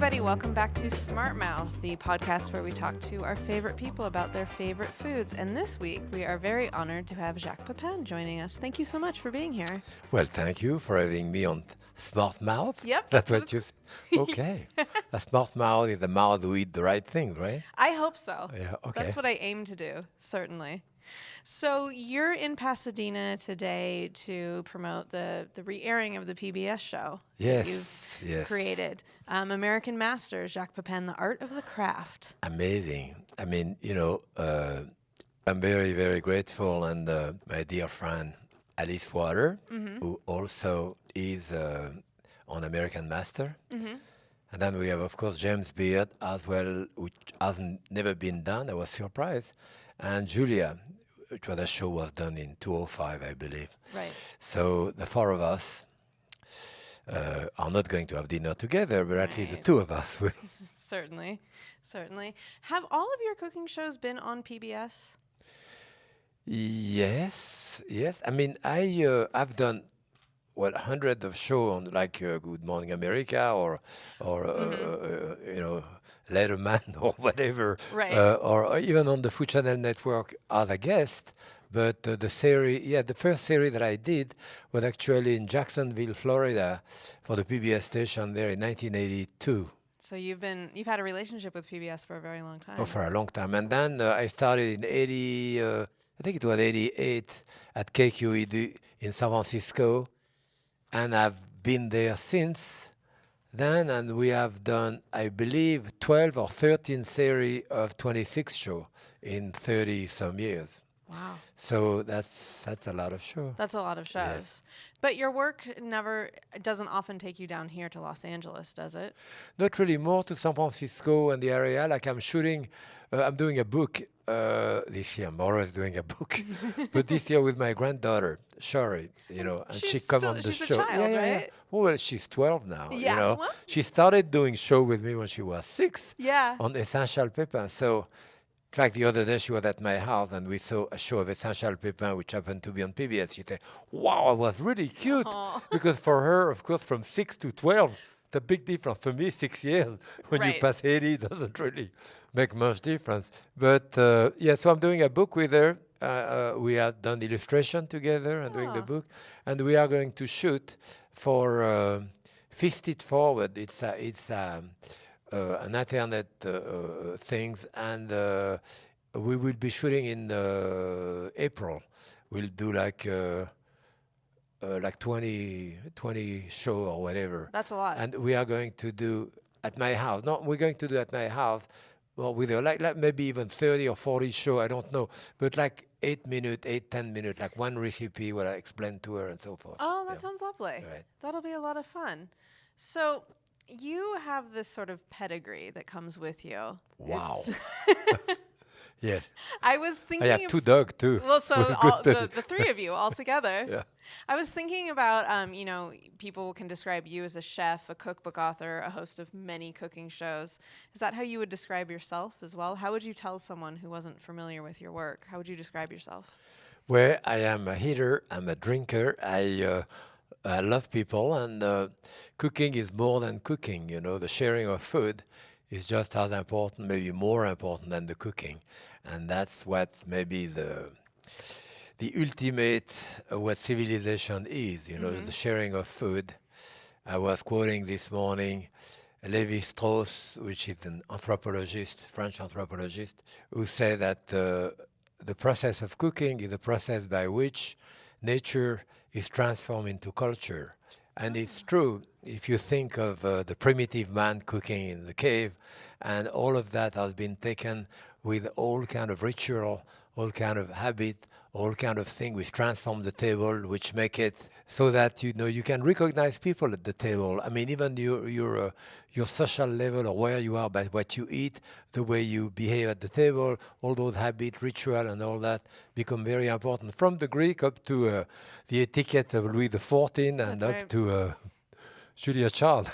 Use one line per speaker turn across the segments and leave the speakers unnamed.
everybody. Welcome back to Smart Mouth, the podcast where we talk to our favorite people about their favorite foods. And this week, we are very honored to have Jacques Pepin joining us. Thank you so much for being here.
Well, thank you for having me on Smart Mouth.
Yep,
That's
that's
what you said. Okay. A smart mouth is a mouth who eat the right things, right?
I hope so.
Yeah, okay.
That's what I aim to do, certainly. So you're in Pasadena today to promote the re-airing of the PBS show that you've created. American Masters, Jacques Pepin, The Art of the Craft.
Amazing. I mean, I'm very, very grateful. And my dear friend, Alice Water, who also is on American Master. And then we have, of course, James Beard as well, which hasn't never been done. I was surprised. And Julia, which was a show was done in 2005, I believe.
Right.
So the four of us are not going to have dinner together, but at least the two of us will.
Certainly. Have all of your cooking shows been on PBS?
Yes. I mean, I've done hundreds of shows on like Good Morning America or Letterman or whatever,
Right.
or even on the Food Channel Network as a guest. But the first series that I did was actually in Jacksonville, Florida, for the PBS station there in 1982.
So you've had a relationship with PBS for a very long time.
Oh, for a long time. And then I started in I think it was 88 at KQED in San Francisco. And I've been there since then, and we have done, I believe, 12 or 13 series of 26 shows in 30 some years.
Wow.
So that's a lot of shows.
That's a lot of shows.
Yes.
But your work doesn't often take you down here to Los Angeles, does it?
Not really, more to San Francisco and the area. Like I'm doing a book this year. I'm always doing a book. But this year with my granddaughter, Shari, and she come on the
she's
show.
A child, right?
Well, she's 12 now.
Yeah. Well,
She started doing show with me when she was 6
yeah.
on Essential Pepin. So, in fact, the other day she was at my house and we saw a show of Essential Pepin, which happened to be on PBS. She said, wow, it was really cute.
Aw.
Because for her, of course, from 6 to 12, the big difference. For me, 6 years, when you
Right.
pass 80, doesn't really make much difference. But so I'm doing a book with her. We have done illustration together and doing the book. And we are going to shoot for Fist It Forward. It's an internet things, and we will be shooting in April. We'll do like 20 show or whatever.
That's a lot.
And we are going to do at my house. No, we're going to do at my house. Well, with like maybe even 30 or 40 show, I don't know, but like 10 minutes, like one recipe what I explain to her and so forth.
Oh, that sounds lovely.
Right.
That'll be a lot of fun. So you have this sort of pedigree that comes with you.
Wow.
It's
Yes.
I was thinking
I have two dogs too.
Well, so
With
all,
good
the three of you all together.
Yeah.
I was thinking about, people can describe you as a chef, a cookbook author, a host of many cooking shows. Is that how you would describe yourself as well? How would you tell someone who wasn't familiar with your work? How would you describe yourself?
Well, I am a eater. I'm a drinker. I love people, and cooking is more than cooking. The sharing of food is just as important, maybe more important than the cooking. And that's what maybe the ultimate what civilization is, the sharing of food. I was quoting this morning Lévi-Strauss, which is an anthropologist, French anthropologist, who said that the process of cooking is the process by which nature is transformed into culture. And it's true, if you think of the primitive man cooking in the cave, and all of that has been taken with all kind of ritual, all kind of habit, all kind of thing which transform the table, which make it so that you can recognize people at the table. I mean, even your social level or where you are by what you eat, the way you behave at the table, all those habits, ritual, and all that become very important. From the Greek up to the etiquette of Louis XIV and
That's
up
right.
to Julia Child.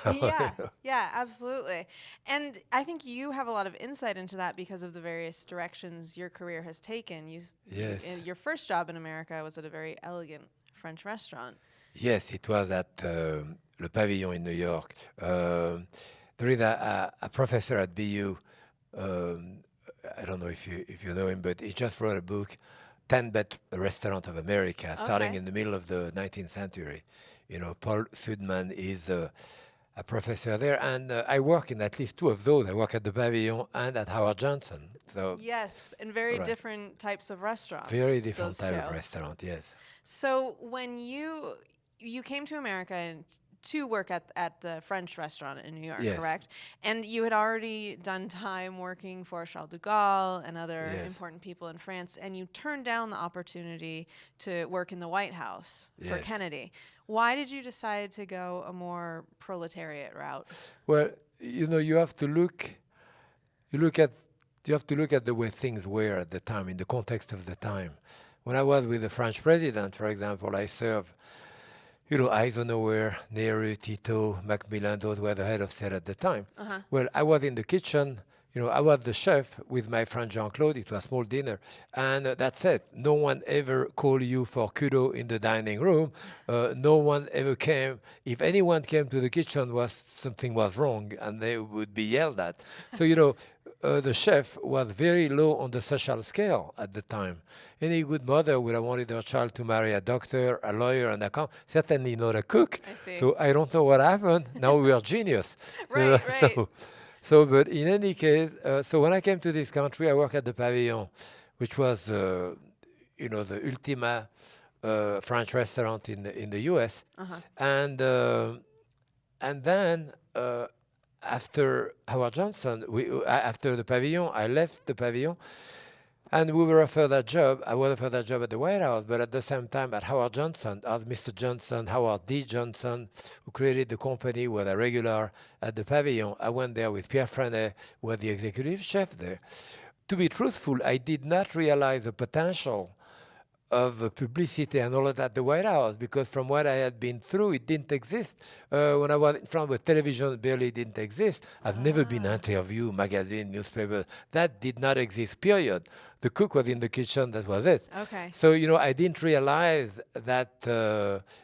Yeah, absolutely. And I think you have a lot of insight into that because of the various directions your career has taken.
Yes.
Your first job in America was at a very elegant French restaurant.
Yes, it was at Le Pavillon in New York. There is a professor at BU. I don't know if you know him, but he just wrote a book, 10 Best Restaurant of America, starting in the middle of the 19th century. You know, Paul Sudman is a professor there, and I work in at least two of those. I work at the Pavilion and at Howard Johnson.
So yes, and very different types of restaurants.
Very different type of restaurant, yes.
So when you came to America to work at the French restaurant in New York, correct? And you had already done time working for Charles de Gaulle and other important people in France, and you turned down the opportunity to work in the White House for Kennedy. Why did you decide to go a more proletariat route?
Well, you know, you have to look at the way things were at the time, in the context of the time. When I was with the French president, for example, I served, you know, Eisenhower, Nehru, Tito, Macmillan, those were the head of state at the time. Well, I was in the kitchen, you know, I was the chef with my friend Jean-Claude. It was a small dinner. And that's it. No one ever called you for kudo in the dining room. No one ever came. If anyone came to the kitchen, something was wrong, and they would be yelled at. So, you know, the chef was very low on the social scale at the time. Any good mother would have wanted her child to marry a doctor, a lawyer, an accountant, certainly not a cook.
I see.
So I don't know what happened. Now we are genius.
Right.
But in any case, so when I came to this country, I worked at the Pavilion, which was, you know, the ultima French restaurant in the U.S. And then after Howard Johnson, after the Pavilion, I left the Pavilion, and we were offered a job. I was offered a job at the White House, but at the same time at Howard Johnson, Mr. Johnson, Howard D. Johnson, who created the company, was a regular at the Pavilion. I went there with Pierre Frenet, who was the executive chef there. To be truthful, I did not realize the potential of publicity and all of that at the White House, because from what I had been through, it didn't exist. When I was in front of a television, barely didn't exist. I've never been interviewed, magazine, newspaper. That did not exist, period. The cook was in the kitchen, that was it.
Okay.
So, you know, I didn't realize that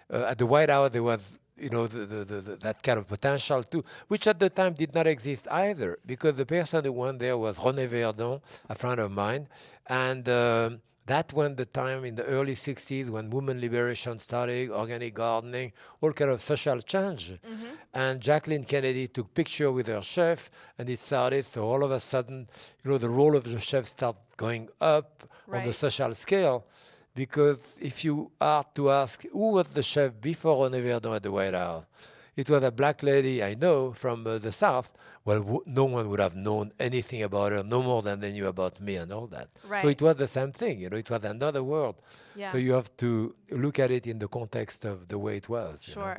at the White House there was, you know, that kind of potential too, which at the time did not exist either, because the person who went there was René Verdon, a friend of mine, and that went the time in the early 60s when women liberation started, organic gardening, all kind of social change. And Jacqueline Kennedy took picture with her chef, and it started. So all of a sudden, you know, the role of the chef started going up on the social scale. Because if you are to ask who was the chef before René Verdon at the White House, it was a black lady I know from the South. Well, no one would have known anything about her, no more than they knew about me and all that.
Right.
So it was the same thing, you know, it was another world.
Yeah.
So you have to look at it in the context of the way it was.
Sure.
You know?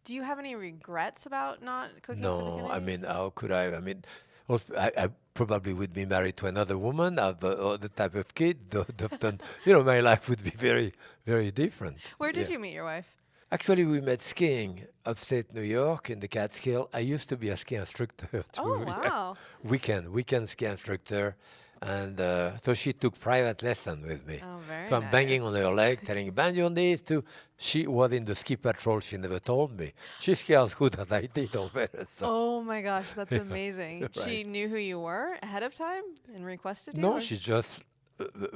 Do you have any regrets about not cooking for the Kennedys?
No, I mean, how could I? I mean, also, I probably would be married to another woman, have other type of kid. You know, my life would be very, very different.
Where did you meet your wife?
Actually, we met skiing upstate New York in the Catskills. I used to be a ski instructor too.
Oh, wow.
Weekend ski instructor. And so she took private lesson with me.
Oh, very
So I'm banging on her leg, telling, bend your knees too. She was in the ski patrol. She never told me. She ski as good as I did or better. So.
Oh, my gosh. That's amazing. Right. She knew who you were ahead of time and requested you?
No, she just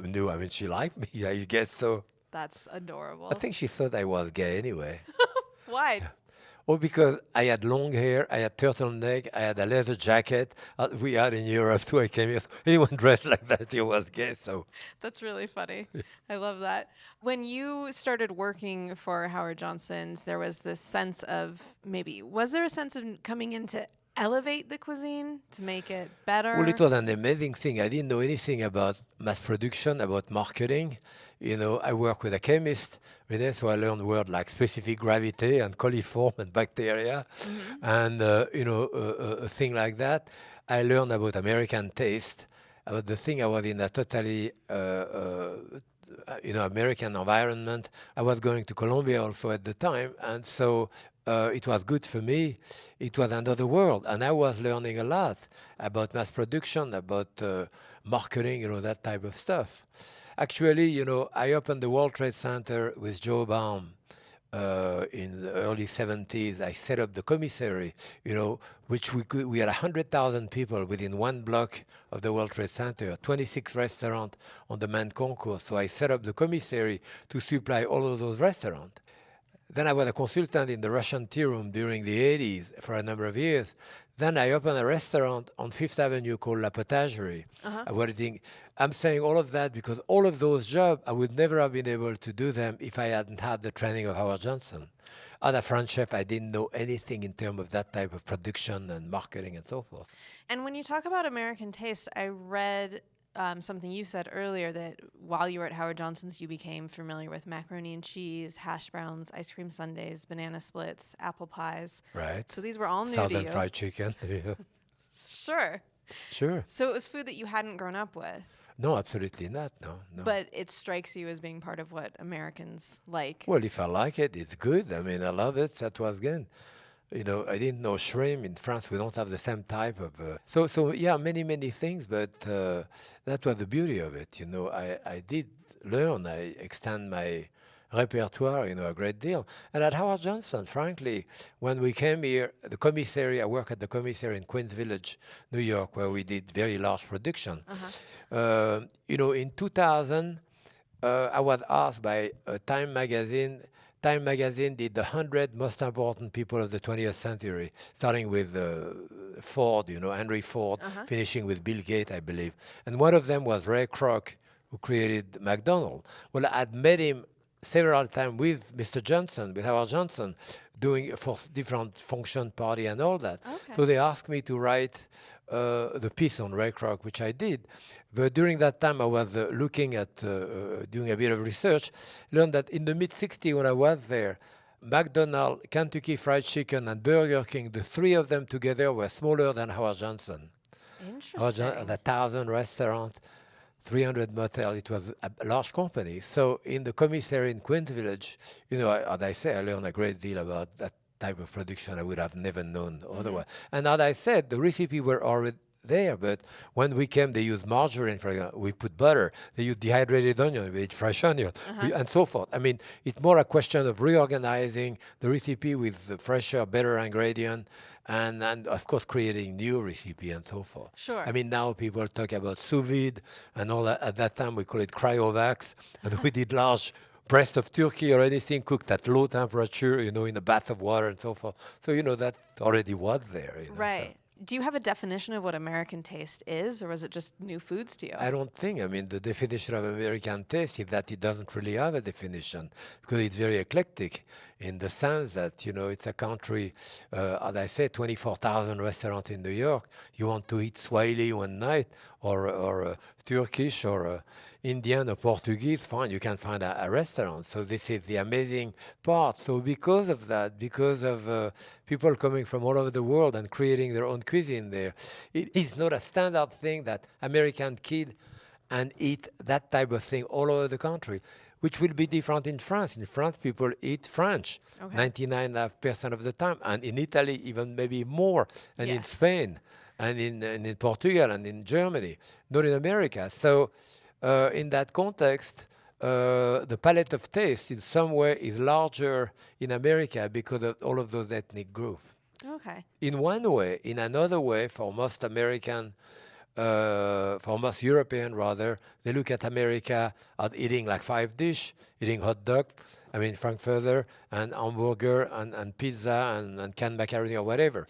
knew. I mean, she liked me, I guess so.
That's adorable.
I think she thought I was gay anyway.
Why?
Well, because I had long hair, I had turtleneck, I had a leather jacket. We had in Europe too. I came here. So anyone dressed like that, he was gay. So
that's really funny. I love that. When you started working for Howard Johnson's, there was this sense of was there a sense of coming in to elevate the cuisine, to make it better?
Well, it was an amazing thing. I didn't know anything about mass production, about marketing. You know, I work with a chemist, really, so I learned words like specific gravity and coliform and bacteria, and you know, a thing like that. I learned about American taste, about the thing. I was in a totally, you know, American environment. I was going to Colombia also at the time, and so it was good for me. It was another world, and I was learning a lot about mass production, about marketing, you know, that type of stuff. Actually, you know, I opened the World Trade Center with Joe Baum in the early 70s, I set up the commissary, which we had 100,000 people within one block of the World Trade Center, 26 restaurants on the main concourse. So I set up the commissary to supply all of those restaurants. Then I was a consultant in the Russian tea room during the 80s for a number of years. Then I opened a restaurant on Fifth Avenue called La Potagerie. I'm saying all of that because all of those jobs, I would never have been able to do them if I hadn't had the training of Howard Johnson. As a French chef, I didn't know anything in terms of that type of production and marketing and so forth.
And when you talk about American taste, I read something you said earlier, that while you were at Howard Johnson's, you became familiar with macaroni and cheese, hash browns, ice cream sundaes, banana splits, apple pies.
Right.
So these were all new
Southern
to you.
fried chicken.
Sure. So it was food that you hadn't grown up with.
No, absolutely not. No.
But it strikes you as being part of what Americans like.
Well, if I like it, it's good. I mean, I love it. That was good. I didn't know shrimp. In France, we don't have the same type of... So yeah, many things, but that was the beauty of it. I did learn. I extend my repertoire, a great deal. And at Howard Johnson, frankly, when we came here, I work at the commissary in Queens Village, New York, where we did very large production. In 2000, I was asked by Time magazine. Time magazine did the 100 most important people of the 20th century, starting with Ford, Henry Ford, finishing with Bill Gates, I believe. And one of them was Ray Kroc, who created McDonald's. Well, I'd met him several times with Mr. Johnson, with Howard Johnson, doing for different function, party, and all that.
Okay.
So they asked me to write the piece on Ray Kroc, which I did. But during that time, I was looking at doing a bit of research, learned that in the mid-'60s when I was there, McDonald's, Kentucky Fried Chicken, and Burger King, the three of them together were smaller than Howard Johnson.
Interesting.
Howard Johnson had 1,000 restaurants, 300 motels. It was a large company. So in the commissary in Queens Village, as I say, I learned a great deal about that type of production I would have never known otherwise. And as I said, the recipe were already there, but when we came, they used margarine, for example. We put butter. They used dehydrated onion. We ate fresh onion, and so forth. I mean, it's more a question of reorganizing the recipe with the fresher, better ingredient, and of course creating new recipe and so forth.
Sure.
I mean, now people talk about sous vide and all that. At that time, we call it cryovacs, and we did large breast of turkey or anything cooked at low temperature, in a bath of water and so forth. So, that already was there.
Right. So. Do you have a definition of what American taste is, or was it just new foods to you?
I don't think. I mean, the definition of American taste is that it doesn't really have a definition because it's very eclectic in the sense that, it's a country, as I said, 24,000 restaurants in New York. You want to eat Swahili one night or Turkish or Indian or Portuguese, fine, you can find a restaurant. So this is the amazing part. So because of that, because of people coming from all over the world and creating their own cuisine there, it is not a standard thing that American kid and eat that type of thing all over the country, which will be different in France. In France, people eat French 99.5% of the time, and in Italy, even maybe more, and in Spain, and in Portugal, and in Germany, not in America. So in that context, the palette of taste in some way is larger in America because of all of those ethnic groups.
Okay.
In one way. In another way, for most American, for most European rather, they look at America as eating like 5 dishes, eating hot dog, frankfurter, and hamburger, and pizza, and canned macaroni or whatever.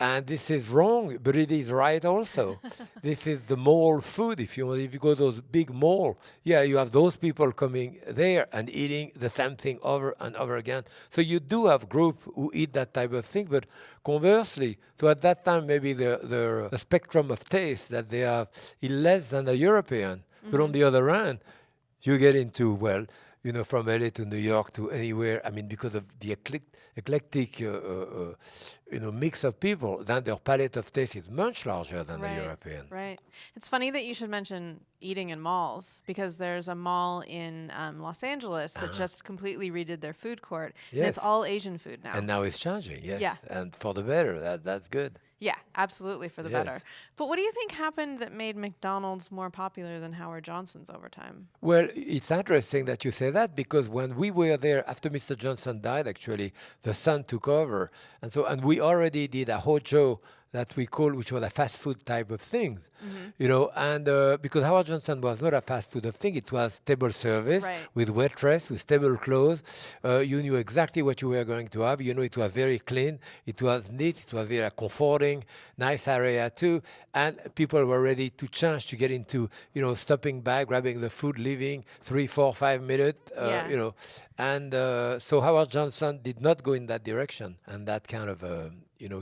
And this is wrong, but it is right also. This is the mall food, if you want. If you go to those big malls, you have those people coming there and eating the same thing over and over again. So you do have groups who eat that type of thing, but conversely, so at that time, maybe the spectrum of taste that they have is less than the European. But on the other hand, you get into, from LA to New York to anywhere, because of the eclectic, mix of people, then their palette of taste is much larger than the European.
Right. It's funny that you should mention eating in malls, because there's a mall in Los Angeles that just completely redid their food court. Yes. And it's all Asian food now.
And now it's changing, yes.
Yeah.
And for the better, that's good.
Yeah, absolutely, for the better. But what do you think happened that made McDonald's more popular than Howard Johnson's over time?
Well, it's interesting that you say that, because when we were there, after Mr. Johnson died, actually, the son took over. And we already did a Hojo that we call, which was a fast food type of things, and because Howard Johnson was not a fast food of thing, it was table service with waitress, with table clothes. You knew exactly what you were going to have. It was very clean, it was neat, it was very comforting, nice area too, and people were ready to change, to get into, stopping by, grabbing the food, leaving 3, 4, 5 minutes, and so Howard Johnson did not go in that direction, and that kind of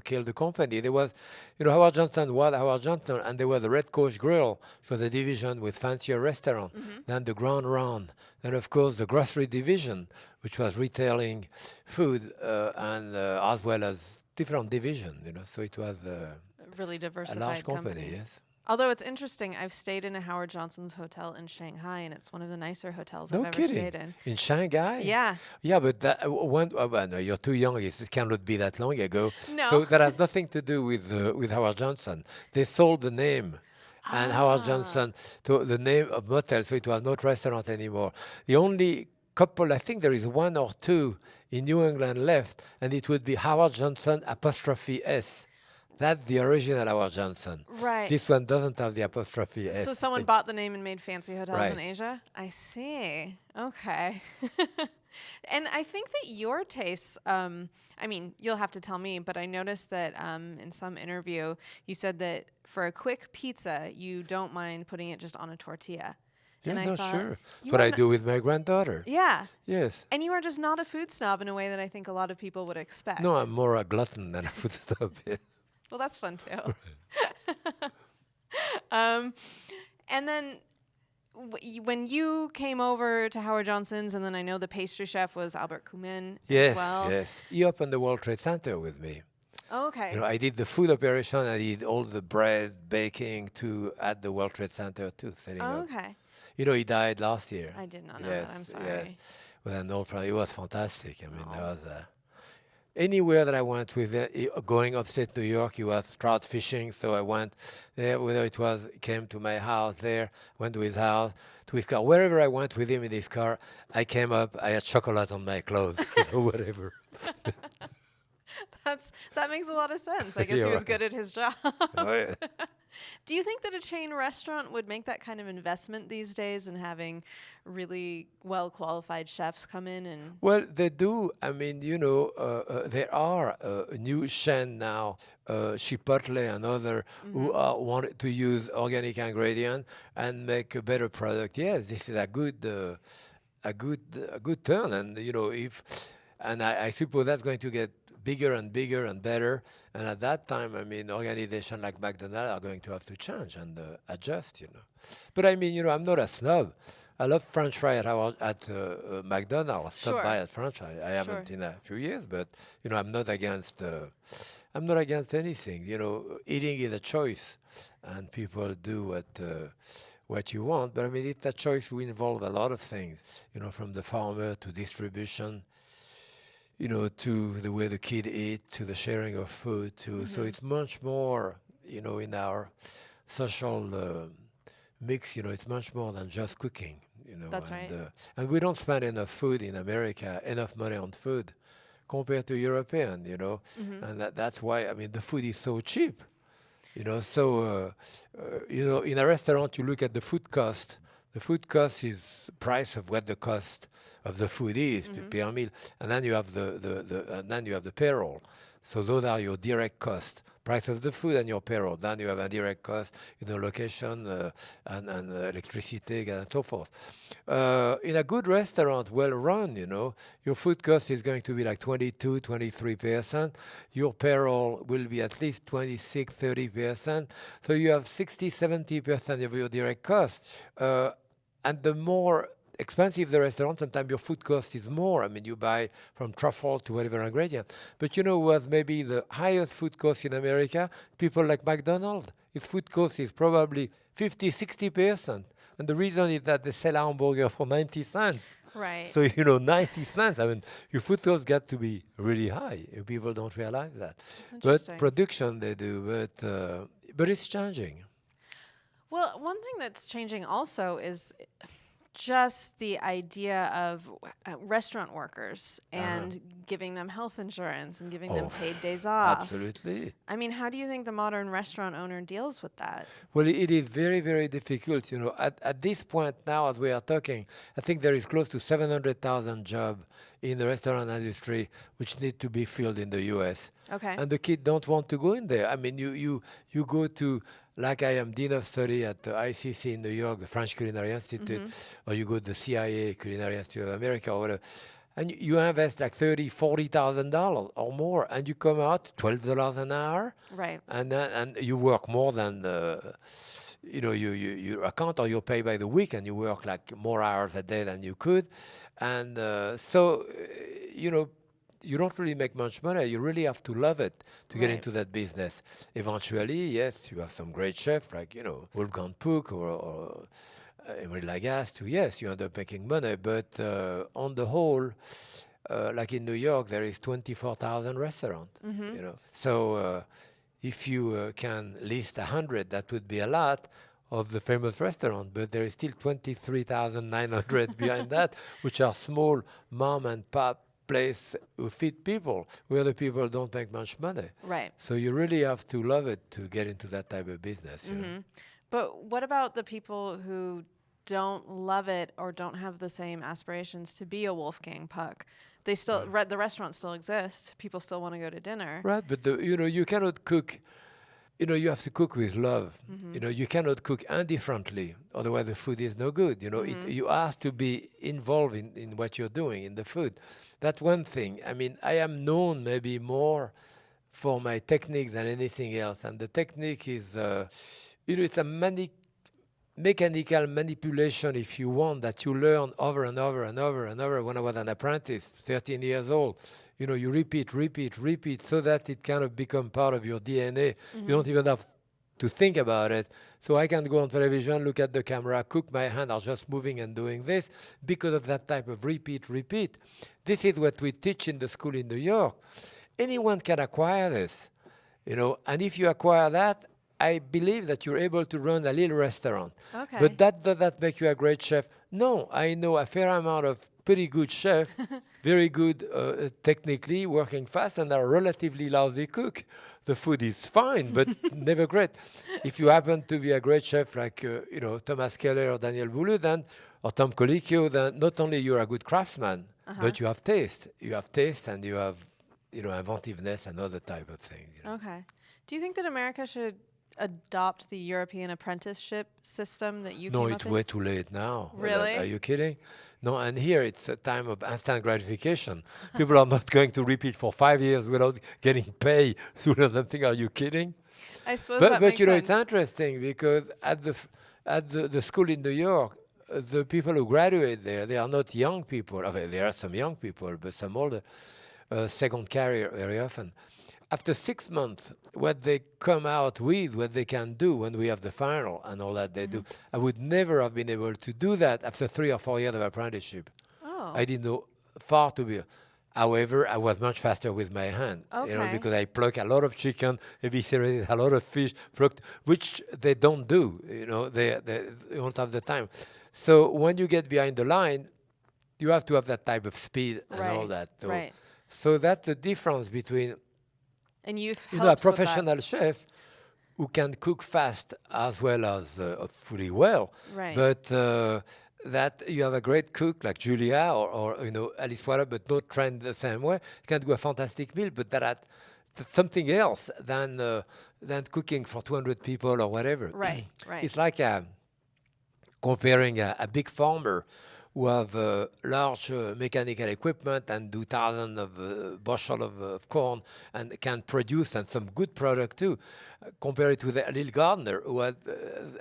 killed the company. There was, Howard Johnson was Howard Johnson, and there was the Red Coach Grill for the division with fancier restaurant. Then the Grand Round. Then, of course, the grocery division, which was retailing food and as well as different division. So it was
really diversified
a large company. Yes.
Although it's interesting, I've stayed in a Howard Johnson's hotel in Shanghai, and it's one of the nicer hotels I've ever stayed in.
In Shanghai?
Yeah.
Yeah, but no, you're too young. It cannot be that long ago.
No.
So that has nothing to do with Howard Johnson. They sold the name. And Howard Johnson, to the name of motel, so it was not restaurant anymore. The only couple, I think there is 1 or 2 in New England left, and it would be Howard Johnson 'S. That's the original Howard Johnson.
Right.
This one doesn't have the apostrophe S.
So someone bought the name and made fancy hotels in Asia? I see. Okay. And I think that your tastes, you'll have to tell me, but I noticed that in some interview, you said that for a quick pizza, you don't mind putting it just on a tortilla.
Yeah,
and
no, sure. What I do with my granddaughter.
Yeah.
Yes.
And you are just not a food snob in a way that I think a lot of people would expect.
No, I'm more a glutton than a food snob.
Well, that's fun too. And then when you came over to Howard Johnson's, and then I know the pastry chef was Albert Cumin as well.
Yes. He opened the World Trade Center with me.
Oh, okay.
I did the food operation. I did all the bread baking at the World Trade Center too, setting up.
Okay.
He died last year.
I did not know that. I'm sorry. Yes.
With an old friend. It was fantastic. That was anywhere that I went with going upstate New York, he was trout fishing, so I went there. Whether came to my house there, went to his house, to his car. Wherever I went with him in his car, I came up, I had chocolate on my clothes, so whatever.
That makes a lot of sense. I guess he was good at his job. Oh, yeah. Do you think that a chain restaurant would make that kind of investment these days in having really well-qualified chefs come in?
Well, they do. There are a new chain now, Chipotle and other, who want to use organic ingredient and make a better product. Yes, this is a good turn, and I suppose that's going to get bigger and bigger and better. And at that time, organizations like McDonald's are going to have to change and adjust, But I'm not a snob. I love French fry at McDonald's. Stop by at French fry. I haven't in a few years, but I'm not against. I'm not against anything. Eating is a choice, and people do what you want. But it's a choice who involve a lot of things. From the farmer to distribution. To the way the kid eat, to the sharing of food, so it's much more, in our social mix, it's much more than just cooking,
That's right.
And we don't spend enough food in America, enough money on food compared to European, and that's why, the food is so cheap, so, in a restaurant, you look at the food cost. The food cost is price of what the cost of the food is per meal, and then you have the payroll. So those are your direct costs: price of the food and your payroll. Then you have a direct cost, location and electricity and so forth. In a good restaurant, well run, your food cost is going to be like 22, 23%. Your payroll will be at least 26, 30%. So you have 60, 70% of your direct cost. And the more expensive the restaurant, sometimes your food cost is more. You buy from truffle to whatever ingredient. But what maybe the highest food cost in America? People like McDonald's. Its food cost is probably 50, 60%. And the reason is that they sell a hamburger for 90 cents.
Right.
So, you know, 90 cents. I mean, your food costs got to be really high. People don't realize that. But production they do, but it's changing.
Well, one thing that's changing also is just the idea of restaurant workers and giving them health insurance and giving them paid days off.
Absolutely.
I mean, how do you think the modern restaurant owner deals with that?
Well, it is very, very difficult. You know, at this point now, as we are talking, I think there is close to 700,000 jobs in the restaurant industry which need to be filled in the U.S.
Okay.
And the kids don't want to go in there. I mean, you go to, like I am dean of study at the ICC in New York, the French Culinary Institute, or you go to the CIA, Culinary Institute of America, or whatever, and you invest like $30,000-$40,000 or more, and you come out $12 an hour,
right?
And you work more than you know you account, or you're paid by the week, and you work like more hours a day than you could, and so you know. You don't really make much money. You really have to love it to get into that business. Eventually, yes, you have some great chefs like, you know, Wolfgang Puck or Emery Lagasse too. Yes, you end up making money. But on the whole, like in New York, there is 24,000 restaurants, you know. So if you can list 100, that would be a lot of the famous restaurant, but there is still 23,900 behind that, which are small mom and pop place who feed people, where the people don't make much money.
Right.
So you really have to love it to get into that type of business. You know?
But what about the people who don't love it or don't have the same aspirations to be a Wolfgang Puck? They still, the restaurants still exist. People still want to go to dinner.
Right, but you know, you cannot cook. You know, you have to cook with love. You know, you cannot cook indifferently, otherwise the food is no good. You know, you have to be involved in what you're doing in the food. That's one thing. I mean, I am known maybe more for my technique than anything else, and the technique is, you know, it's a mechanical manipulation, if you want, that you learn over and over and over and over. When I was an apprentice, 13 years old, you know, you repeat, so that it kind of become part of your DNA. You don't even have to think about it. So I can go on television, look at the camera, cook, my hands are just moving and doing this because of that type of repeat. This is what we teach in the school in New York. Anyone can acquire this, you know, and if you acquire that, I believe that you're able to run a little restaurant.
Okay.
But does that make you a great chef? No, I know a fair amount of pretty good chefs, very good technically, working fast, and are relatively lousy cook. The food is fine, but never great. If you happen to be a great chef like you know, Thomas Keller or Daniel Boulud, then, or Tom Colicchio, then not only you're a good craftsman, but you have taste. You have taste, and you have, you know, inventiveness and other type of things. You know?
Okay. Do you think that America should adopt the European apprenticeship system that you came up with?
No, it's way too late now.
Really?
Are you kidding? No, and here it's a time of instant gratification. People are not going to repeat for 5 years without getting paid or something. Are you kidding?
I suppose that makes
but you know,
sense.
it's interesting because at the school in New York, the people who graduate there, they are not young people. I mean, there are some young people, but some older, second career very often. After 6 months, what they come out with, what they can do when we have the final and all that they do, I would never have been able to do that after 3 or 4 years of apprenticeship.
Oh.
I didn't know far to be. However, I was much faster with my hand, you know, because I pluck a lot of chicken, eviscerated a lot of fish, plucked, which they don't do, you know, they don't have the time. So when you get behind the line, you have to have that type of speed and all that. So that's the difference between
and youth
you know, a professional chef who can cook fast as well as pretty well.
Right.
But that you have a great cook like Julia or you know, Alice Water, but not trained the same way, can do a fantastic meal, but that's something else than cooking for 200 people or whatever.
Right.
It's like comparing a big farmer who have large mechanical equipment and do thousands of bushel of corn and can produce and some good product too. Compare it with a little gardener who had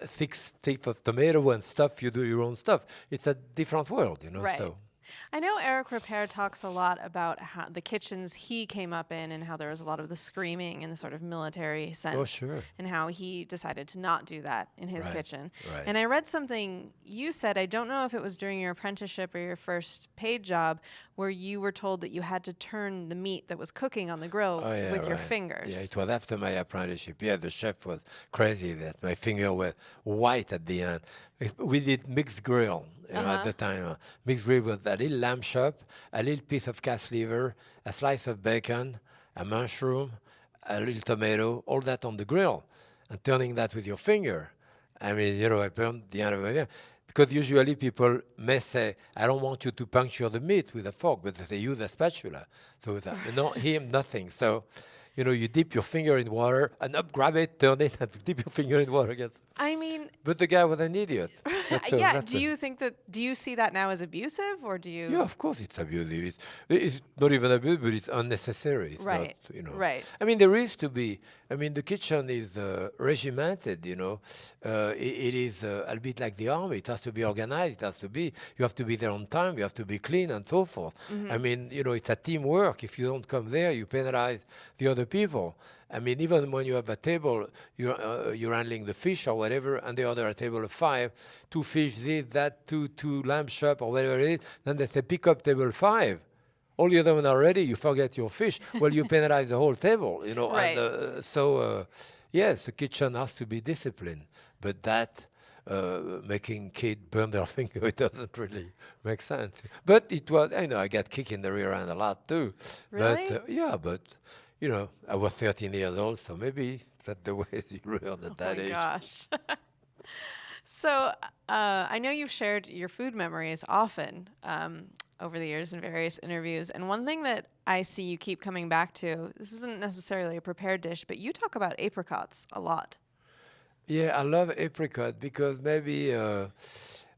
6 sticks of tomato and stuff. You do your own stuff. It's a different world, you know.
Right.
So
I know Eric Ripert talks a lot about how the kitchens he came up in and how there was a lot of the screaming in the sort of military sense.
Oh, sure.
And how he decided to not do that in his kitchen.
Right.
And I read something you said, I don't know if it was during your apprenticeship or your first paid job, where you were told that you had to turn the meat that was cooking on the grill with your fingers.
Yeah, it was after my apprenticeship. Yeah, the chef was crazy that my finger was white at the end. We did mixed grill at the time. Mixed grill with a little lamb chop, a little piece of calf liver, a slice of bacon, a mushroom, a little tomato, all that on the grill, and turning that with your finger. I mean, I burned the end of my finger. Because usually people may say, I don't want you to puncture the meat with a fork, but they use a spatula. So him, nothing. So, you dip your finger in water and grab it, turn it, and dip your finger in water again.
I mean...
But the guy was an idiot.
Do you see that now as abusive, or do you...
Yeah, of course it's abusive. It's not even abusive, but it's unnecessary. It's
right,
not,
right.
I mean, there is to be... I mean, the kitchen is regimented, it is a bit like the army. It has to be organized. It has to be... You have to be there on time. You have to be clean and so forth. Mm-hmm. I mean, it's a teamwork. If you don't come there, you penalize the other people. I mean, even when you have a table, you're handling the fish or whatever, and the other a table of 5, 2 fish, this, that, two lamb chop or whatever it is, then they say, pick up table 5. All the other ones are ready, you forget your fish. Well, you penalize the whole table,
Right.
And yes, the kitchen has to be disciplined, but that making kids burn their finger, it doesn't really make sense. But it was, I got kicked in the rear end a lot too.
Really?
But I was 13 years old, so maybe that's the way you learn at that age.
Oh my gosh. So I know you've shared your food memories often over the years in various interviews. And one thing that I see you keep coming back to, this isn't necessarily a prepared dish, but you talk about apricots a lot.
Yeah, I love apricot because maybe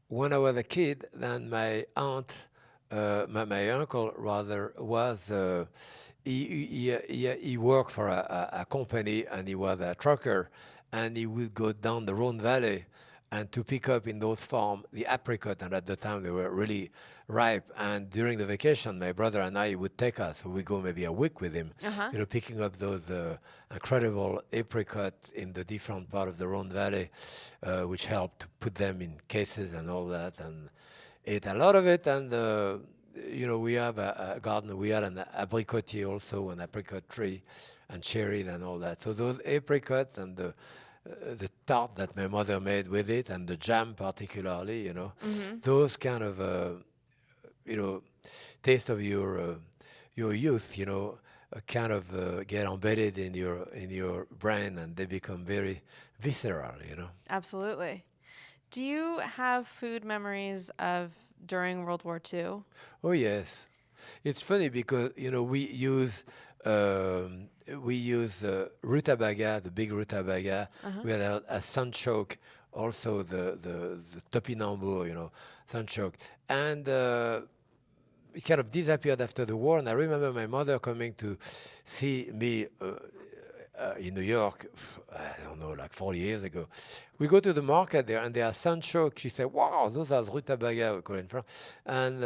when I was a kid, then my aunt, my uncle rather, was... He worked for a company, and he was a trucker, and he would go down the Rhone Valley and to pick up in those farms the apricot, and at the time they were really ripe. And during the vacation, my brother and I would take us. So we go maybe a week with him, picking up those incredible apricots in the different part of the Rhone Valley, which helped to put them in cases and all that, and ate a lot of it. And we have a garden. We had an abricotier also, an apricot tree, and cherry and all that. So those apricots and the tart that my mother made with it, and the jam particularly, those kind of, taste of your youth, kind of get embedded in your brain, and they become very visceral,
Absolutely. Do you have food memories of during World War II?
Oh, yes. It's funny because, we use rutabaga, the big rutabaga. We had a sunchoke, also the topinambour, sunchoke. And it kind of disappeared after the war. And I remember my mother coming to see me in New York, I don't know, like 40 years ago. We go to the market there, and there are sunchoke. She said, wow, those are rutabaga, we call it in France. And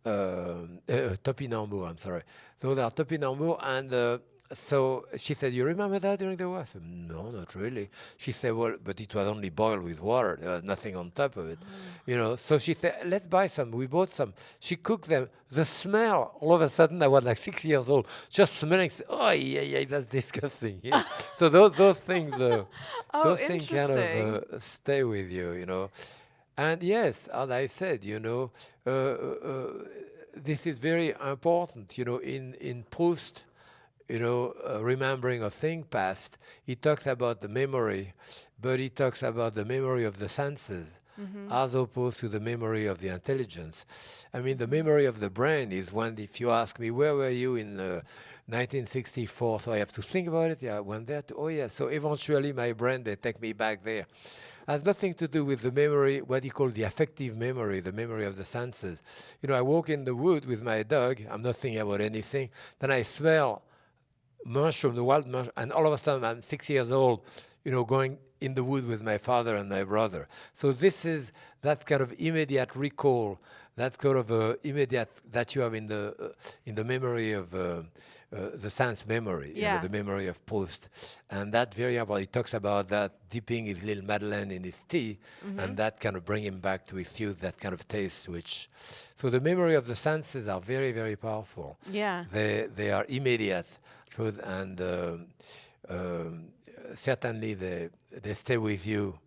topinambour, I'm sorry. Those are topinambour. And so she said, you remember that during the war? I said, no, not really. She said, well, but it was only boiled with water. There was nothing on top of it. So she said, let's buy some. We bought some. She cooked them. The smell, all of a sudden, I was like 6 years old, just smelling. Oh, yeah, that's disgusting. Yeah. So those things, those things kind of stay with you, And yes, as I said, this is very important, in Proust. Remembering of things past, he talks about the memory, but he talks about the memory of the senses, as opposed to the memory of the intelligence. I mean, the memory of the brain is when, if you ask me, where were you in 1964? So I have to think about it. Yeah, I went there. Oh, yeah. So eventually my brain, they take me back there. Has nothing to do with the memory, what he called the affective memory, the memory of the senses. I walk in the wood with my dog. I'm not thinking about anything. Then I smell mushroom, the wild mushroom, and all of a sudden I'm 6 years old, going in the wood with my father and my brother. So this is that kind of immediate recall that sort of immediate that you have in the memory of the sense memory, you know, the memory of Proust. And that very important, he talks about that dipping his little Madeleine in his tea, and that kind of bring him back to his youth, that kind of taste, which, so the memory of the senses are very, very powerful.
Yeah.
They are immediate, and certainly they stay with you,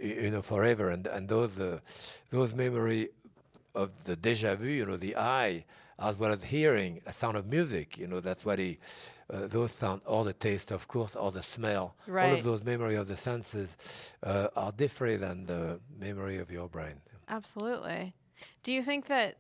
you know, forever. And those memory of the déjà vu, you know, the eye, as well as hearing a sound of music, you know, that's what those sound, or the taste, of course, or the smell.
Right.
All of those memory of the senses are different than the memory of your brain.
Absolutely. Do you think that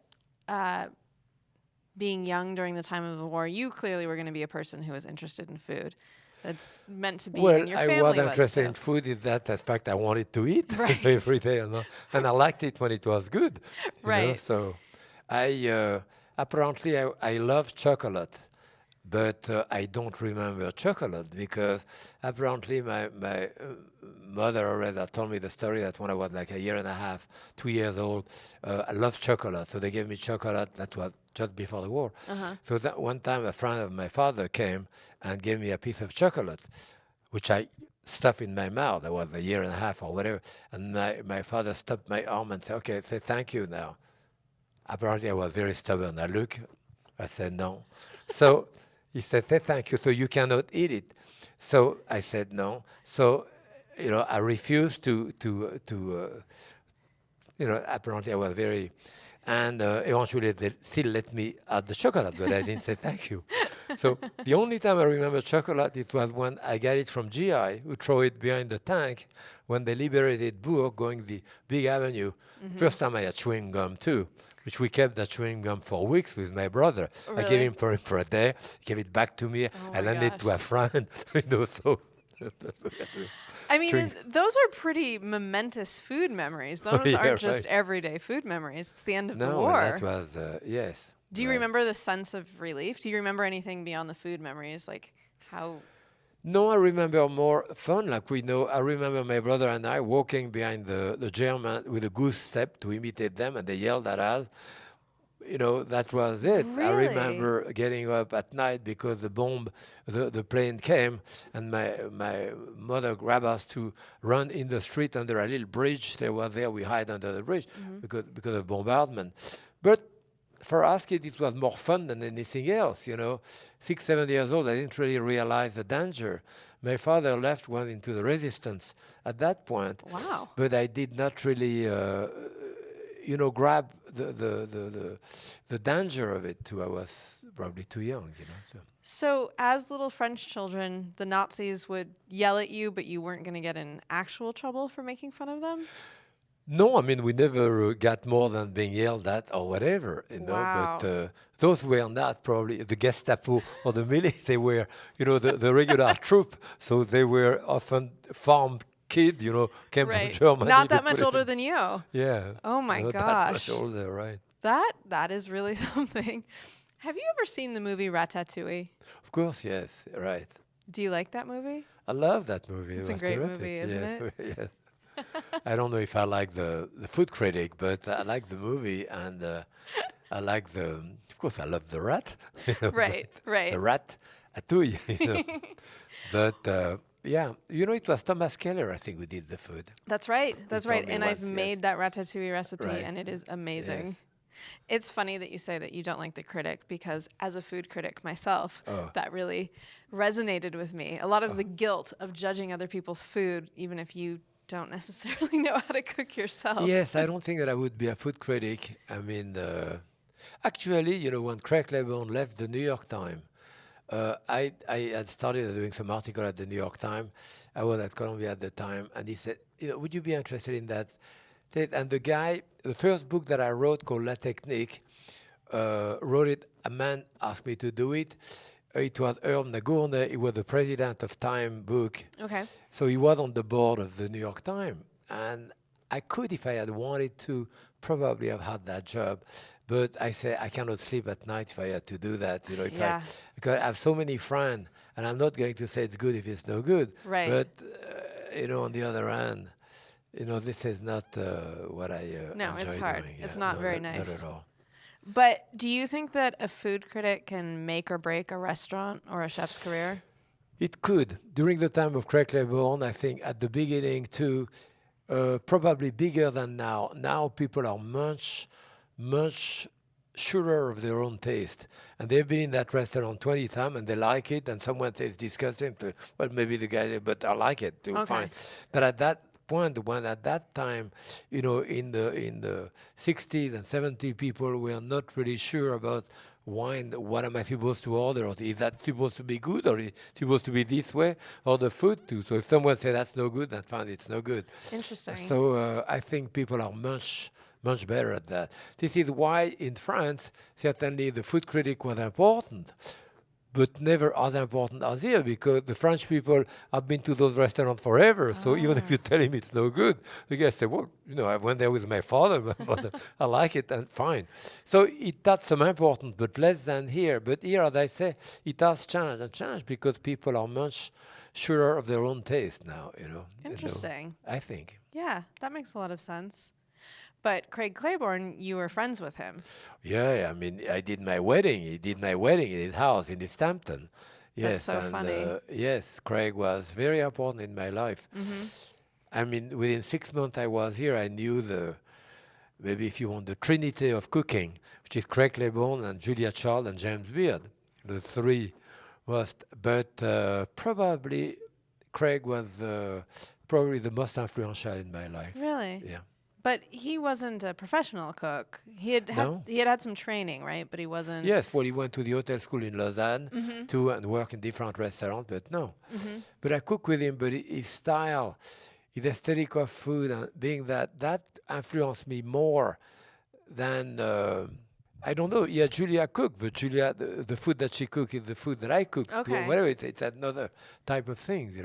being young during the time of the war, you clearly were going to be a person who was interested in food? That's meant to be.
Well,
and your family
I was interested
too.
in food. In that fact, I wanted to eat
Right.
every day, and I liked it when it was good.
Right.
You know? So, apparently I love chocolate, but I don't remember chocolate because apparently my mother already told me the story that when I was like a year and a half, 2 years old, I loved chocolate. So they gave me chocolate. That was just before the war. So that one time a friend of my father came and gave me a piece of chocolate, which I stuffed in my mouth. I was a year and a half or whatever. And my father stopped my arm and said, okay, say thank you now. Apparently I was very stubborn. I said no. So he said, say thank you, so you cannot eat it. So I said no. So, you know, I refused to you know, apparently I was very, and eventually they still let me have the chocolate, but I didn't say thank you. So the only time I remember chocolate, it was when I got it from GI, who threw it behind the tank when they liberated Bourg, going the big avenue. First time I had chewing gum too, which we kept that chewing gum for weeks with my brother.
Really?
I gave him for a day, he gave it back to me, I lended it to a friend, you know, so.
I mean, those are pretty momentous food memories. Those aren't just everyday food memories. It's the end of the war.
No, that was, yes.
Do you remember the sense of relief? Do you remember anything beyond the food memories, like how?
No, I remember more fun. Like I remember my brother and I walking behind the German with a goose step to imitate them, and they yelled at us. You know, that was it.
Really?
I remember getting up at night because the bomb, the plane came, and my mother grabbed us to run in the street under a little bridge. They were there. We hide under the bridge because of bombardment. But for us kids, it was more fun than anything else, you know. 6, 7 years old, I didn't really realize the danger. My father left, went into the resistance at that point.
Wow.
But I did not really, you know, grab the danger of it too. I was probably too young, you know.
So as little French children, the Nazis would yell at you, but you weren't going to get in actual trouble for making fun of them?
No, I mean, we never got more than being yelled at or whatever, you know.
Wow.
But those were not probably the Gestapo or the militia. They were, you know, the regular troop. So they were often farm kid, you know, came from Germany.
Not that much older than you.
Yeah.
Oh my
not
gosh.
That much older, right?
That is really something. Have you ever seen the movie Ratatouille?
Of course, yes, right.
Do you like that movie?
I love that movie.
It's
it was
a great
terrific.
movie, isn't it?
Yes. I don't know if I like the food critic, but I like the movie, and I like of course, I love the rat. You know,
Right.
The rat, Atouille, you know. But yeah, you know, it was Thomas Keller, I think, who did the food.
That's right. That's right.
told me
And I've
once,
made that ratatouille recipe,
Right.
and it is amazing.
Yes.
It's funny that you say that you don't like the critic, because as a food critic myself, that really resonated with me. A lot of the guilt of judging other people's food, even if you don't necessarily know how to cook yourself.
Yes, I don't think that I would be a food critic. I mean, actually, you know, when Craig Claiborne left the New York Times, I had started doing some article at the New York Times. I was at Columbia at the time, and he said, you know, would you be interested in that? And the guy, the first book that I wrote called La Technique, wrote it, a man asked me to do it. It was Herb Nagourne. He was the president of Time Book.
Okay.
So he was on the board of the New York Times. And I could, if I had wanted to, probably have had that job. But I say I cannot sleep at night if I had to do that. You know, because I have so many friends, and I'm not going to say it's good if it's no good.
Right.
But, you know, on the other hand, This is not what I
no,
enjoy
it's hard.
doing.
It's not very nice.
Not at all.
But do you think that a food critic can make or break a restaurant or a chef's career?
It could. During the time of Craig Claiborne, I think at the beginning too, probably bigger than now. Now people are much, much surer of their own taste. And they've been in that restaurant 20 times and they like it. And someone says disgusting. Well, maybe the guy, but I like it too. Okay. Fine. But at that point, when at that time, in the 60s and 70s, people were not really sure about wine. What am I supposed to order? Or is that supposed to be good, or is it supposed to be this way, or the food too? So if someone says that's no good, then fine, it's no good.
Interesting.
So I think people are much better at that. This is why in France, certainly the food critic was important, but never as important as here, because the French people have been to those restaurants forever. So even if you tell him it's no good, the guy say, well, I went there with my father, but I like it, and fine. So that's some important, but less than here. But here, as I say, it has changed because people are much surer of their own taste now,
Interesting.
I think.
Yeah, that makes a lot of sense. But Craig Claiborne, you were friends with him.
Yeah, I mean, I did my wedding. He did my wedding in his house in East Hampton. Yes,
that's so funny.
Yes, Craig was very important in my life.
Mm-hmm.
I mean, within 6 months I was here, I knew maybe if you want, the trinity of cooking, which is Craig Claiborne and Julia Child and James Beard, the three most. But probably Craig was probably the most influential in my life.
Really?
Yeah.
But he wasn't a professional cook. He had some training, right? But he wasn't.
Yes, well, he went to the hotel school in Lausanne too, and worked in different restaurants. But no, but I cook with him. But his style, his aesthetic of food, and being that influenced me more than I don't know. Yeah, Julia cooked, but Julia, the food that she cooked is the food that I cook.
Okay.
Whatever it's another type of things,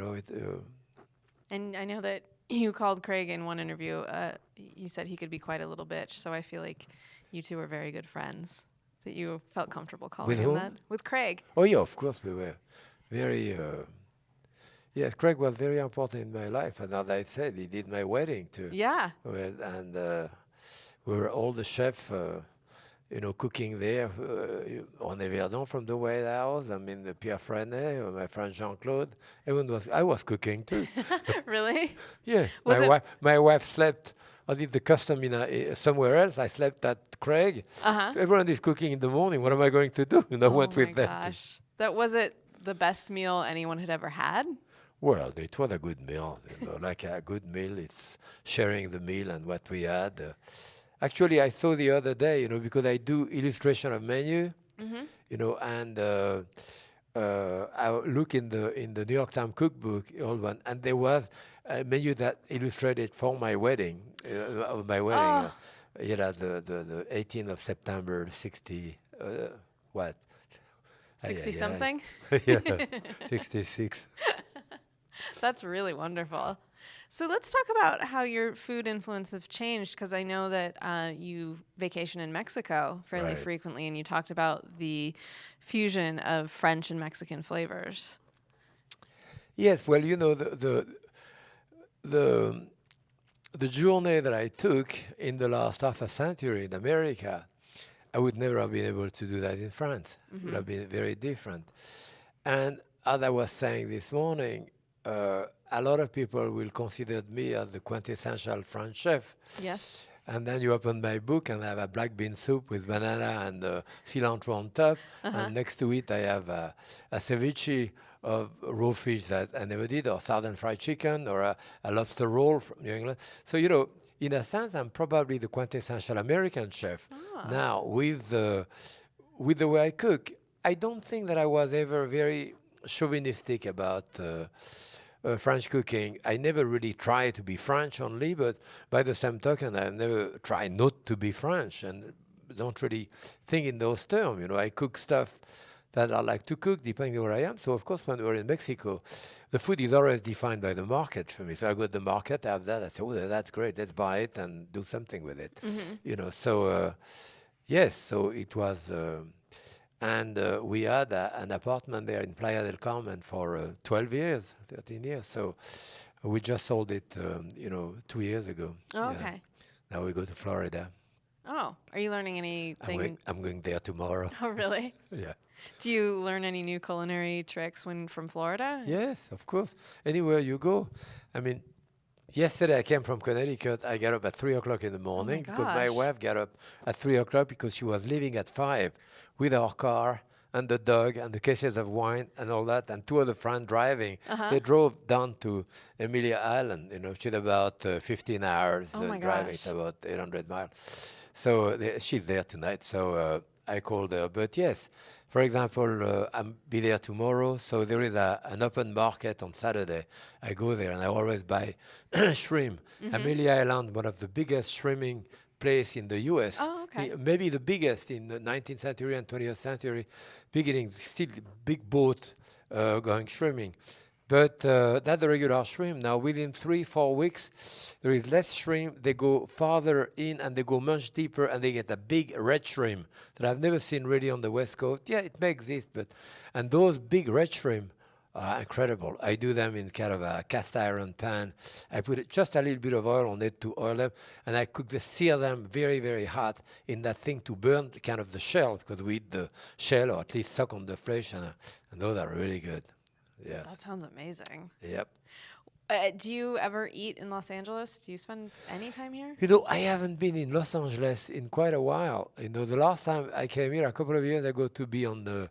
And I know that you called Craig in one interview. You said he could be quite a little bitch. So I feel like you two were very good friends. That you felt comfortable calling him that. With Craig.
Oh yeah, of course we were very. Yes, Craig was very important in my life, and as I said, he did my wedding too.
Yeah.
Well, and we were all the chefs, cooking there on Everdon from the White House. I mean, Pierre Freinet, my friend Jean-Claude. I was cooking too.
Really?
Yeah. My wife slept. I did the custom in somewhere else. I slept at Craig. So everyone is cooking in the morning. What am I going to do? I went with them.
Oh my gosh. Was it the best meal anyone had ever had?
Well, it was a good meal. Like a good meal, it's sharing the meal and what we had. Actually, I saw the other day, because I do illustration of menu, and I look in the New York Times cookbook, old one, and there was a menu that illustrated for my wedding, the 18th of September, 60, what?
60 something?
Yeah, 66.
That's really wonderful. So let's talk about how your food influence have changed, because I know that you vacation in Mexico fairly frequently, and you talked about the fusion of French and Mexican flavors.
Yes, well, the journey that I took in the last half a century in America, I would never have been able to do that in France. It would have been very different. And as I was saying this morning, a lot of people will consider me as the quintessential French chef.
Yes.
And then you open my book and I have a black bean soup with banana and cilantro on top. And next to it, I have a ceviche of raw fish that I never did, or southern fried chicken, or a lobster roll from New England. So, in a sense, I'm probably the quintessential American chef. Now, with the way I cook, I don't think that I was ever very chauvinistic about French cooking. I never really tried to be French only, but by the same token, I never tried not to be French, and don't really think in those terms. I cook stuff that I like to cook, depending where I am. So, of course, when we're in Mexico, the food is always defined by the market for me. So I go to the market, I have that, I say, oh, that's great, let's buy it and do something with it. So, yes, so it was... And we had an apartment there in Playa del Carmen for 12 years, 13 years. So We just sold it, 2 years ago.
Oh, okay.
Now we go to Florida.
Oh, are you learning anything?
I'm going there tomorrow.
Oh, really?
Yeah.
Do you learn any new culinary tricks when from Florida?
Yes, of course. Anywhere you go. I mean, yesterday I came from Connecticut. I got up at 3 o'clock in the morning because my wife got up at 3 o'clock because she was leaving at 5 with our car and the dog and the cases of wine and all that, and two other friends driving. They drove down to Amelia Island. She's about 15 hours driving. It's about 800 miles. So she's there tonight. So I called her. But yes, for example, I'll be there tomorrow. So there is an open market on Saturday. I go there and I always buy shrimp. Amelia Island, one of the biggest shrimping place in the U.S.
Oh, okay.
Maybe the biggest in the 19th century and 20th century, beginning still big boat going shrimping. But that's the regular shrimp. Now, within 3-4 weeks, there is less shrimp. They go farther in and they go much deeper and they get a big red shrimp that I've never seen really on the West Coast. Yeah, it may exist, and those big red shrimp are incredible. I do them in kind of a cast iron pan. I put just a little bit of oil on it to oil them, and I sear them very, very hot in that thing to burn kind of the shell, because we eat the shell or at least suck on the flesh, and those are really good. Yes.
That sounds amazing.
Yep.
Do you ever eat in Los Angeles? Do you spend any time here?
I haven't been in Los Angeles in quite a while. The last time I came here a couple of years ago to be on the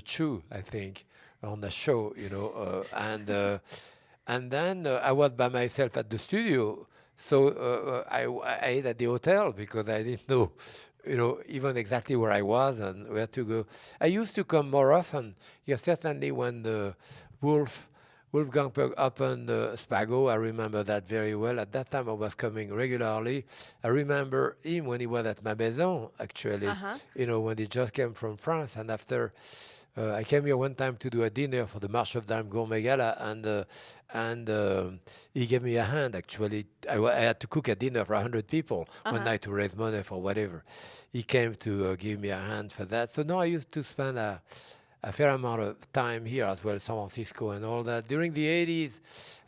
Chew, I think, on the show, and then I was by myself at the studio. So I ate at the hotel because I didn't know, even exactly where I was and where to go. I used to come more often. Yes, certainly when the Wolfgang Puck opened Spago, I remember that very well. At that time, I was coming regularly. I remember him when he was at Ma Maison, actually, when he just came from France. And after, I came here one time to do a dinner for the March of Dimes Gourmet Gala, and he gave me a hand, actually. I had to cook a dinner for 100 people one night to raise money for whatever. He came to give me a hand for that. So now I used to spend a fair amount of time here as well, San Francisco and all that. During the 80s,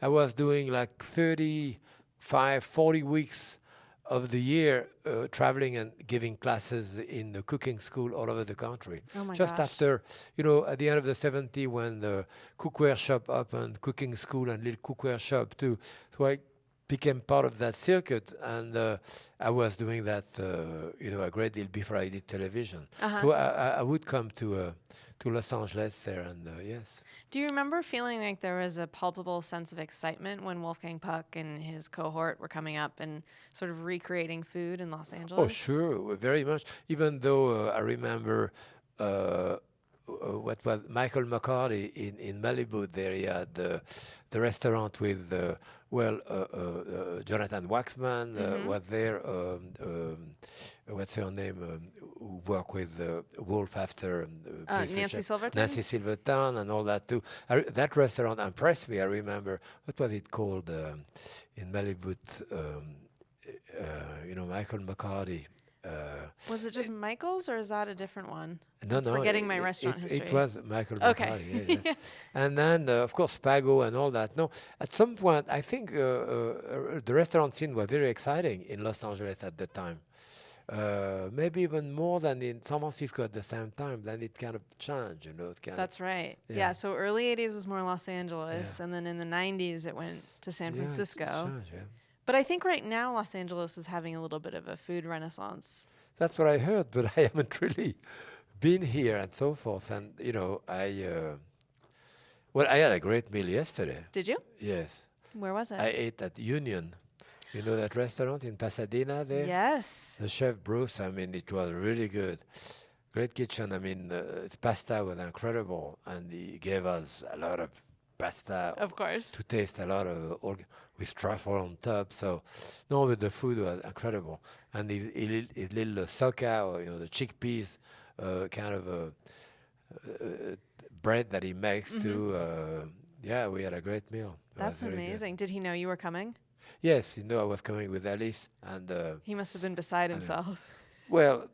I was doing like 35, 40 weeks of the year traveling and giving classes in the cooking school all over the country.
Oh my
Just
gosh.
after, at the end of the 70s when the cookware shop opened, cooking school and little cookware shop too. So I became part of that circuit, and I was doing that, a great deal before I did television. So I would come to Los Angeles there, and yes.
Do you remember feeling like there was a palpable sense of excitement when Wolfgang Puck and his cohort were coming up and sort of recreating food in Los Angeles?
Oh, sure, very much. Even though I remember what was Michael McCarty in Malibu there. He had the restaurant with, Jonathan Waxman was there. What's her name? Who worked with Wolf after
Nancy Silverton?
Nancy Silverton and all that too. That restaurant impressed me. I remember, what was it called in Malibu? Michael McCarty.
Was it just Michael's, or is that a different one?
No.
Forgetting my restaurant history.
It was Michael
Okay.
McCarty. Yeah. And then, of course, Spago and all that. No, at some point, I think the restaurant scene was very exciting in Los Angeles at the time. Maybe even more than in San Francisco at the same time. Then it kind of changed,
That's right.
Yeah.
Yeah. So early 80s was more Los Angeles, and then in the 90s it went to San Francisco.
It changed, yeah.
But I think right now Los Angeles is having a little bit of a food renaissance.
That's what I heard, but I haven't really been here and so forth. And I had a great meal yesterday.
Did you?
Yes.
Where was it?
I ate at Union. You know that restaurant in Pasadena there?
Yes.
The chef Bruce, it was really good. Great kitchen. The pasta was incredible, and he gave us a lot of pasta.
Of course.
To taste a lot of with truffle on top. So, no, but the food was incredible, and his little soca, or the chickpeas, kind of bread that he makes too. Yeah, we had a great meal.
That's amazing. Did he know you were coming?
Yes, he knew I was coming with Alice, and
he must have been beside himself.
Well,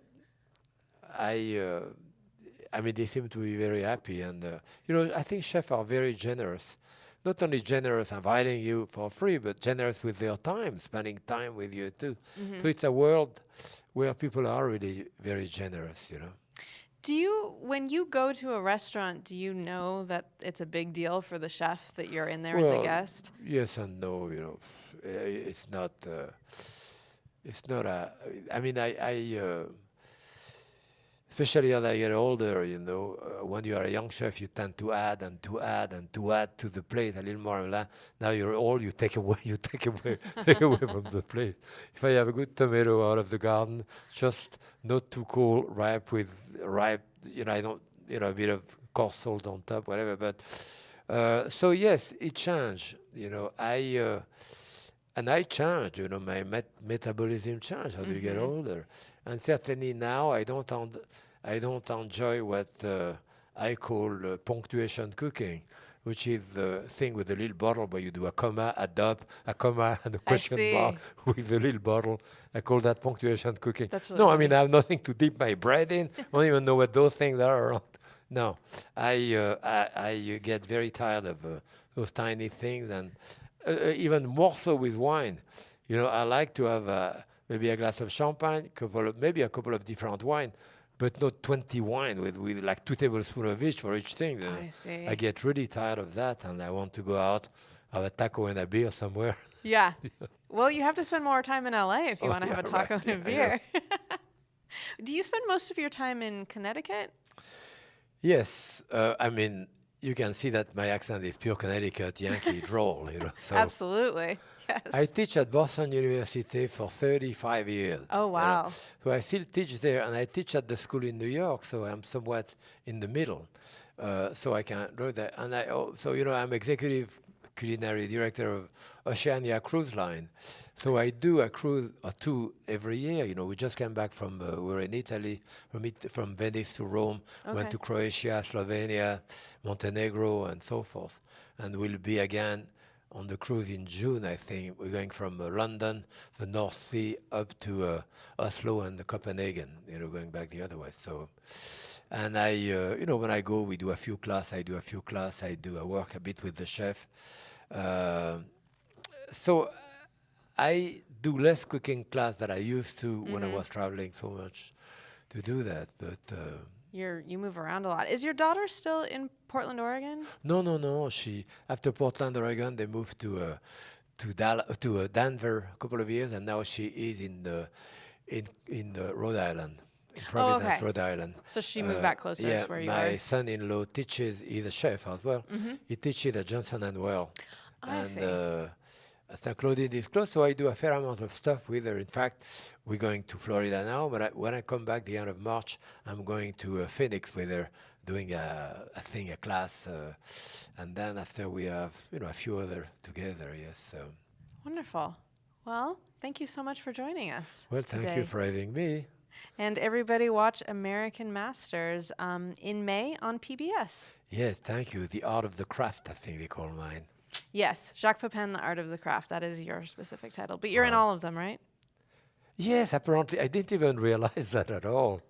they seem to be very happy, and I think chefs are very generous. not only generous inviting you for free, but generous with their time, spending time with you too. So it's a world where people are really very generous, you know.
When you go to a restaurant, do you know that it's a big deal for the chef that you're in there as a guest?
Yes and no, you know. It's not I mean, especially as I get older, you know, when you are a young chef, you tend to add and to add and to add to the plate a little more. Now you're old, you take away take away from the plate. If I have a good tomato out of the garden, just not too cold, ripe, you know, I don't, you know, a bit of coarse salt on top, whatever. But so yes, it changed. You know, and I changed. You know, my metabolism changed as you get older. And certainly now I don't enjoy what I call punctuation cooking, which is the thing with a little bottle where you do a comma, a dot, a comma, and a question mark with a little bottle. I call that punctuation cooking.
That's really funny.
I mean, I have nothing to dip my bread in. I don't even know what those things are around. No, I get very tired of those tiny things, and even more so with wine. You know, I like to have maybe a glass of champagne, maybe a couple of different wine, but not 20 wine with like 2 tablespoons of each for each thing.
I see.
I get really tired of that, and I want to go out, have a taco and a beer somewhere.
Yeah. Well, you have to spend more time in LA if you want to have a taco and a beer. Do you spend most of your time in Connecticut?
Yes. I mean, you can see that my accent is pure Connecticut Yankee drawl, you know. So
absolutely. Yes.
I teach at Boston University for 35 years.
Oh, wow.
You know? So I still teach there, and I teach at the school in New York, so I'm somewhat in the middle. So I can do that. And so, you know, I'm executive culinary director of Oceania Cruise Line. So I do a cruise or two every year. You know, we just came back from, we're in Italy, from Venice to Rome, went to Croatia, Slovenia, Montenegro, and so forth. And we'll be again on the cruise in June, I think. We're going from London, the North Sea, up to Oslo and Copenhagen, you know, going back the other way. So, and I, you know, when I go, we do a few classes, I work a bit with the chef. So I do less cooking class than I used to when I was traveling so much to do that, but...
You move around a lot. Is your daughter still in Portland, Oregon?
No. She, after Portland, Oregon, they moved to Denver a couple of years, and now she is in Rhode Island, in Providence, Rhode Island.
So she moved back closer to where you are.
My son-in-law teaches. He's a chef as well. He teaches at Johnson and Well, St. Claudine is close, so I do a fair amount of stuff with her. In fact, we're going to Florida now, but when I come back the end of March, I'm going to Phoenix with her, doing a class, and then after we have, you know, a few other together. Yes.
Wonderful. Well, thank you so much for joining us.
Well, thank you for having me.
And everybody watch American Masters in May on PBS.
Yes, thank you. The Art of the Craft, I think they call mine.
Yes, Jacques Pepin, The Art of the Craft. That is your specific title. But you're in all of them, right?
Yes, apparently. I didn't even realize that at all.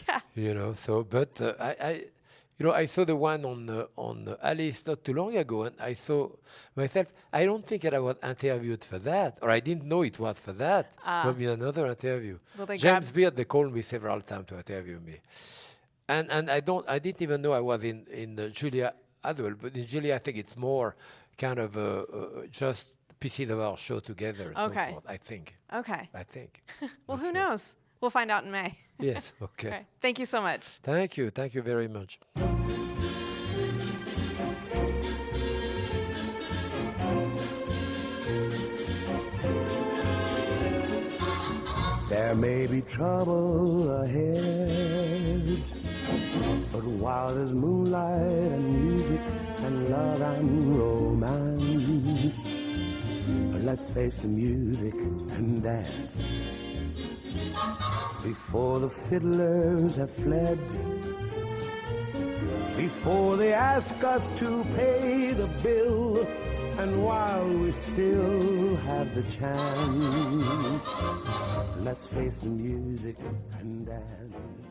Yeah.
You know, so, but I saw the one on Alice not too long ago, and I saw myself, I don't think that I was interviewed for that, or I didn't know it was for that. Maybe another interview. James Beard, they called me several times to interview me. And I didn't even know I was in Julia as well, but in Julia I think it's more kind of just pieces of our show together and so forth, I think.
Okay.
I think.
Well, who knows? We'll find out in May.
Yes, okay.
Right. Thank you so much.
Thank you very much.
There may be trouble ahead, but while there's moonlight and music and love and romance, let's face the music and dance. Before the fiddlers have fled, before they ask us to pay the bill, and while we still have the chance, let's face the music and dance.